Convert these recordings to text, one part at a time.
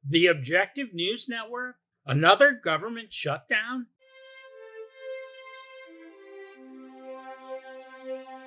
The Objective News Network? Another government shutdown?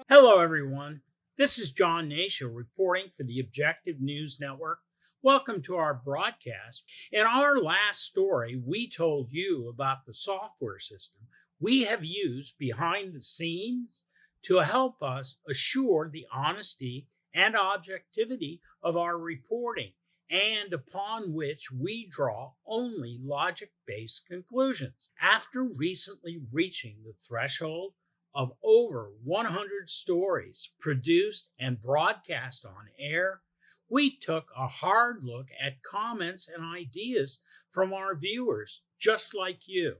Hello, everyone. This is John Hnatio reporting for the Objective News Network. Welcome to our broadcast. In our last story, we told you about the software system we have used behind the scenes to help us assure the honesty and objectivity of our reporting, and upon which we draw only logic-based conclusions. After recently reaching the threshold of over 100 stories produced and broadcast on air, we took a hard look at comments and ideas from our viewers, just like you,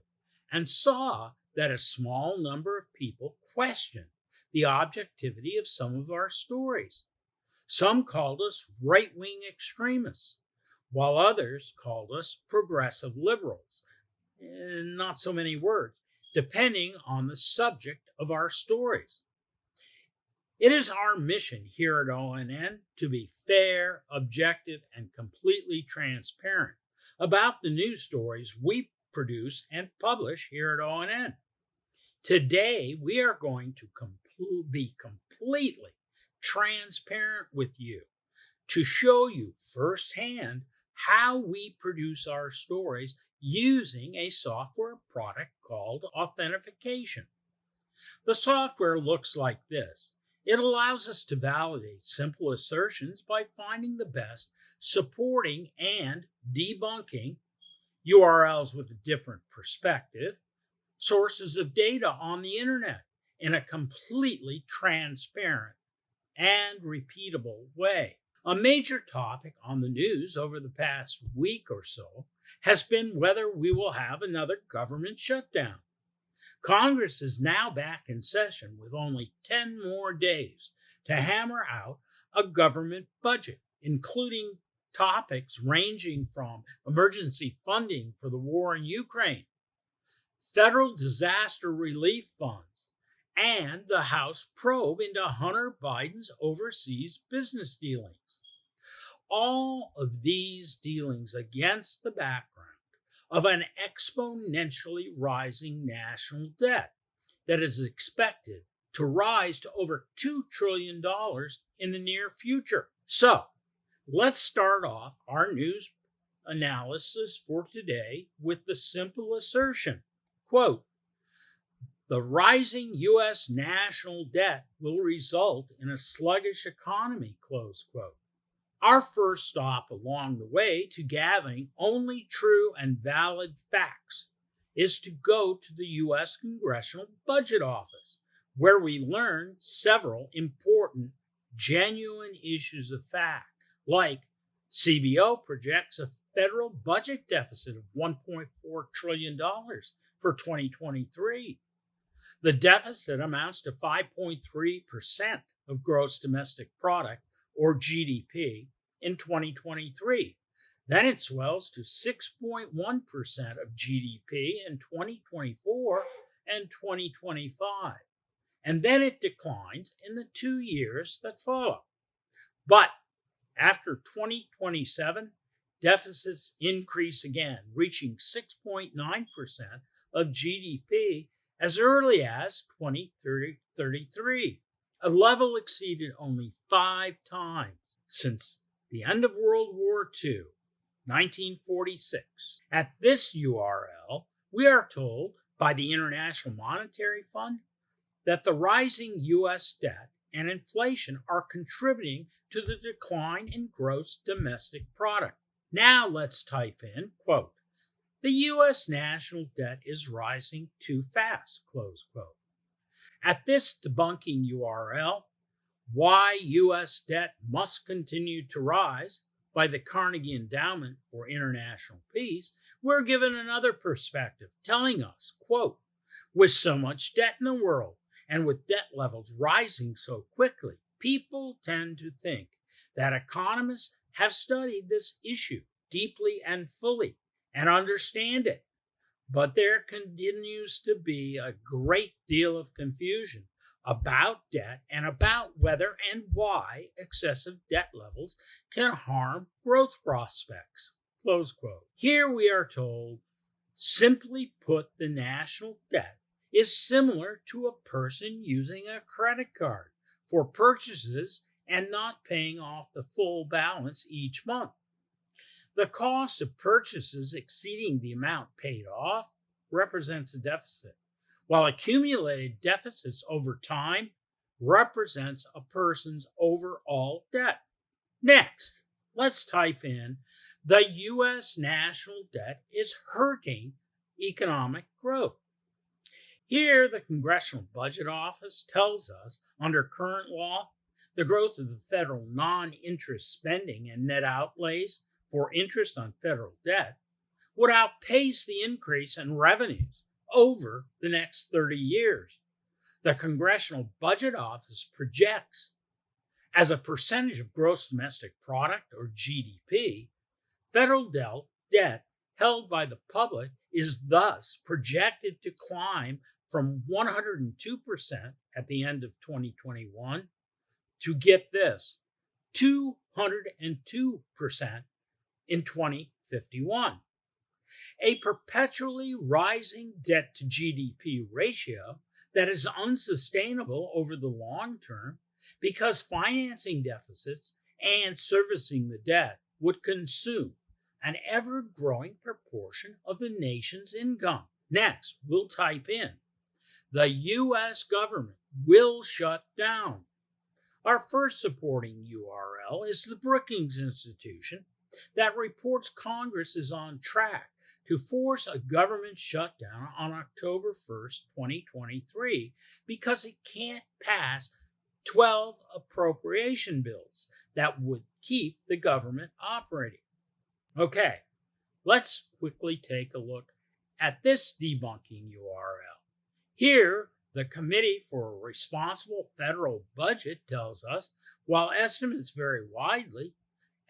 and saw that a small number of people questioned the objectivity of some of our stories. Some called us right-wing extremists, while others called us progressive liberals. Not so many words, depending on the subject of our stories. It is our mission here at ONN to be fair, objective, and completely transparent about the news stories we produce and publish here at ONN. Today, we are going to be completely transparent with you to show you firsthand how we produce our stories using a software product called Authentification. The software looks like this. It allows us to validate simple assertions by finding the best supporting and debunking URLs with a different perspective, sources of data on the internet in a completely transparent and repeatable way. A major topic on the news over the past week or so has been whether we will have another government shutdown. Congress is now back in session with only 10 more days to hammer out a government budget, including topics ranging from emergency funding for the war in Ukraine, federal disaster relief funds, and the House probe into Hunter Biden's overseas business dealings. All of these dealings against the background of an exponentially rising national debt that is expected to rise to over $2 trillion in the near future. So, let's start off our news analysis for today with the simple assertion, quote, "The rising U.S. national debt will result in a sluggish economy," close quote. Our first stop along the way to gathering only true and valid facts is to go to the U.S. Congressional Budget Office, where we learn several important, genuine issues of fact, like CBO projects a federal budget deficit of $1.4 trillion for 2023. The deficit amounts to 5.3% of gross domestic product, or GDP, in 2023. Then it swells to 6.1% of GDP in 2024 and 2025. And then it declines in the 2 years that follow. But after 2027, deficits increase again, reaching 6.9% of GDP as early as 2033. A level exceeded only 5 times since the end of World War II, 1946. At this URL, we are told by the International Monetary Fund that the rising U.S. debt and inflation are contributing to the decline in gross domestic product. Now let's type in, quote, "The U.S. national debt is rising too fast," close quote. At this debunking URL, "Why U.S. Debt Must Continue to Rise" by the Carnegie Endowment for International Peace, we're given another perspective, telling us, quote, "With so much debt in the world and with debt levels rising so quickly, people tend to think that economists have studied this issue deeply and fully and understand it. But there continues to be a great deal of confusion about debt and about whether and why excessive debt levels can harm growth prospects," Close quote. Here we are told, simply put, the national debt is similar to a person using a credit card for purchases and not paying off the full balance each month. The cost of purchases exceeding the amount paid off represents a deficit, while accumulated deficits over time represents a person's overall debt. Next, let's type in the U.S. national debt is hurting economic growth. Here, the Congressional Budget Office tells us, under current law, the growth of the federal non-interest spending and net outlays for interest on federal debt would outpace the increase in revenues over the next 30 years. The Congressional Budget Office projects, as a percentage of gross domestic product, or GDP, federal debt held by the public is thus projected to climb from 102% at the end of 2021 to, get this, 202% in 2051. A perpetually rising debt to GDP ratio that is unsustainable over the long term because financing deficits and servicing the debt would consume an ever-growing proportion of the nation's income. Next, we'll type in, the U.S. government will shut down. Our first supporting URL is the Brookings Institution that reports Congress is on track to force a government shutdown on October 1st, 2023, because it can't pass 12 appropriation bills that would keep the government operating. Okay, let's quickly take a look at this debunking URL. Here, the Committee for a Responsible Federal Budget tells us, while estimates vary widely,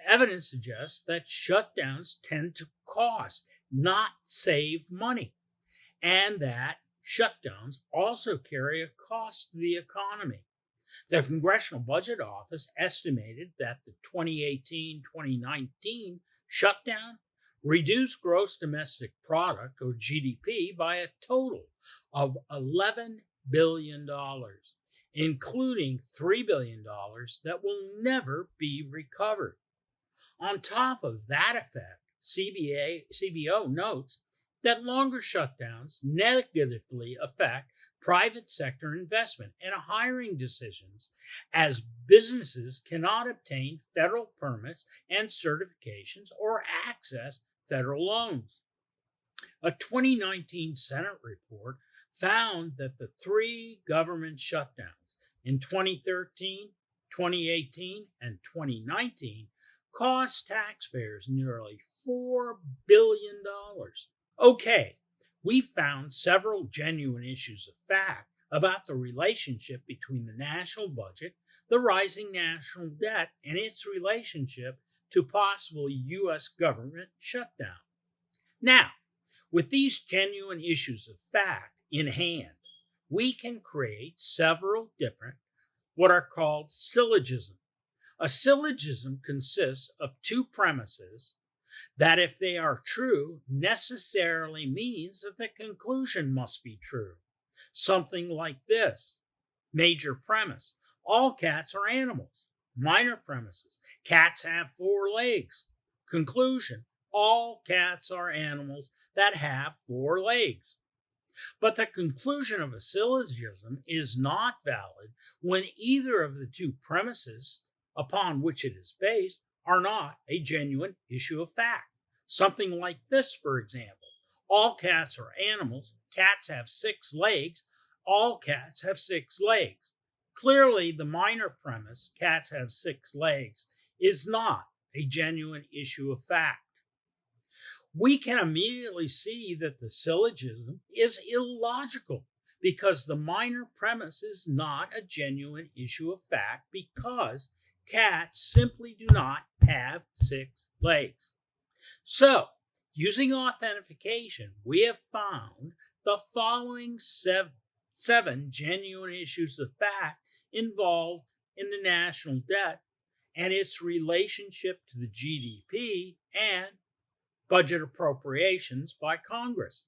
evidence suggests that shutdowns tend to cost, not save money, and that shutdowns also carry a cost to the economy. The Congressional Budget Office estimated that the 2018-2019 shutdown reduced gross domestic product, or GDP, by a total of $11 billion, including $3 billion that will never be recovered. On top of that effect, CBO notes that longer shutdowns negatively affect private sector investment and hiring decisions, as businesses cannot obtain federal permits and certifications or access federal loans. A 2019 Senate report found that the three government shutdowns in 2013, 2018, and 2019 cost taxpayers nearly $4 billion. Okay, we found several genuine issues of fact about the relationship between the national budget, the rising national debt, and its relationship to possible U.S. government shutdown. Now, with these genuine issues of fact in hand, we can create several different, what are called syllogisms. A syllogism consists of two premises that, if they are true, necessarily means that the conclusion must be true. Something like this. Major premise: all cats are animals. Minor premises: cats have 4 legs. Conclusion: all cats are animals that have 4 legs. But the conclusion of a syllogism is not valid when either of the two premises upon which it is based are not a genuine issue of fact. Something like this, for example: all cats are animals, cats have 6 legs, all cats have 6 legs. Clearly, the minor premise, cats have 6 legs, is not a genuine issue of fact. We can immediately see that the syllogism is illogical because the minor premise is not a genuine issue of fact, because cats simply do not have 6 legs. So, using authentication, we have found the following 7 genuine issues of fact involved in the national debt and its relationship to the GDP and budget appropriations by Congress.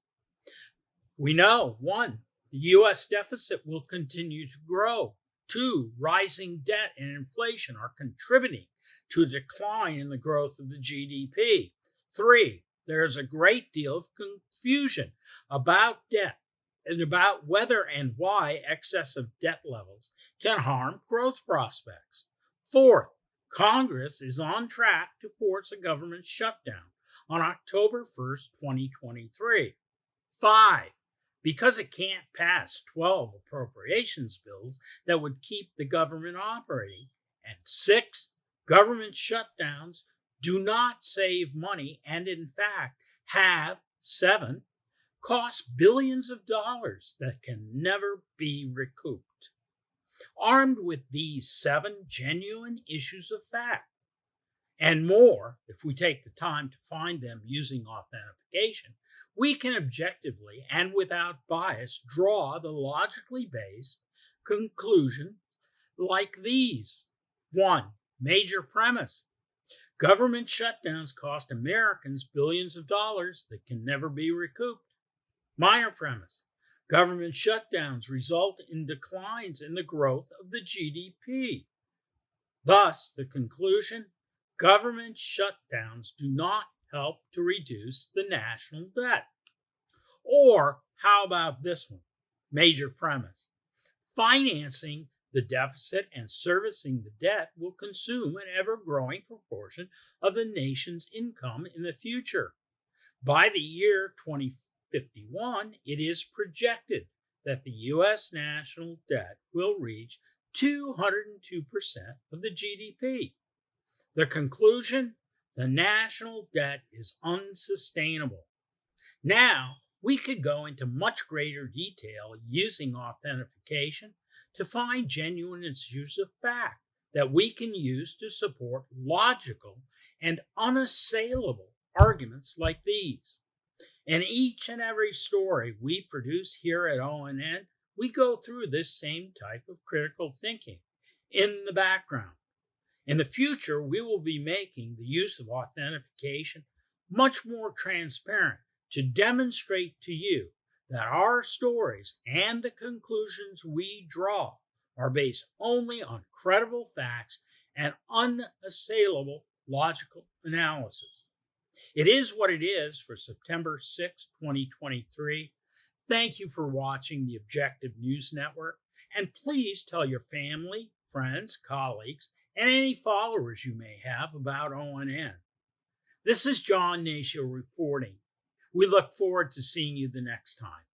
We know 1, the U.S. deficit will continue to grow. 2, rising debt and inflation are contributing to a decline in the growth of the GDP. 3, there is a great deal of confusion about debt and about whether and why excessive debt levels can harm growth prospects. 4th, Congress is on track to force a government shutdown on October 1st, 2023. 5, because it can't pass 12 appropriations bills that would keep the government operating. And 6, government shutdowns do not save money and, in fact, have 7, cost billions of dollars that can never be recouped. Armed with these 7 genuine issues of fact, and more, if we take the time to find them using authentication, we can objectively and without bias draw the logically based conclusion like these. 1, major premise. Government shutdowns cost Americans billions of dollars that can never be recouped. Minor premise. Government shutdowns result in declines in the growth of the GDP. Thus, the conclusion, government shutdowns do not help to reduce the national debt. Or how about this one? Major premise. Financing the deficit and servicing the debt will consume an ever-growing proportion of the nation's income in the future. By the year 2051, it is projected that the U.S. national debt will reach 202% of the GDP. The conclusion, the national debt is unsustainable. Now, we could go into much greater detail using authentication to find genuine issues of fact that we can use to support logical and unassailable arguments like these. In each and every story we produce here at ONN, we go through this same type of critical thinking in the background. In the future, we will be making the use of authentication much more transparent to demonstrate to you that our stories and the conclusions we draw are based only on credible facts and unassailable logical analysis. It is what it is for September 6, 2023. Thank you for watching the Objective News Network, and please tell your family, friends, colleagues, and any followers you may have about ONN. This is John Hnatio reporting. We look forward to seeing you the next time.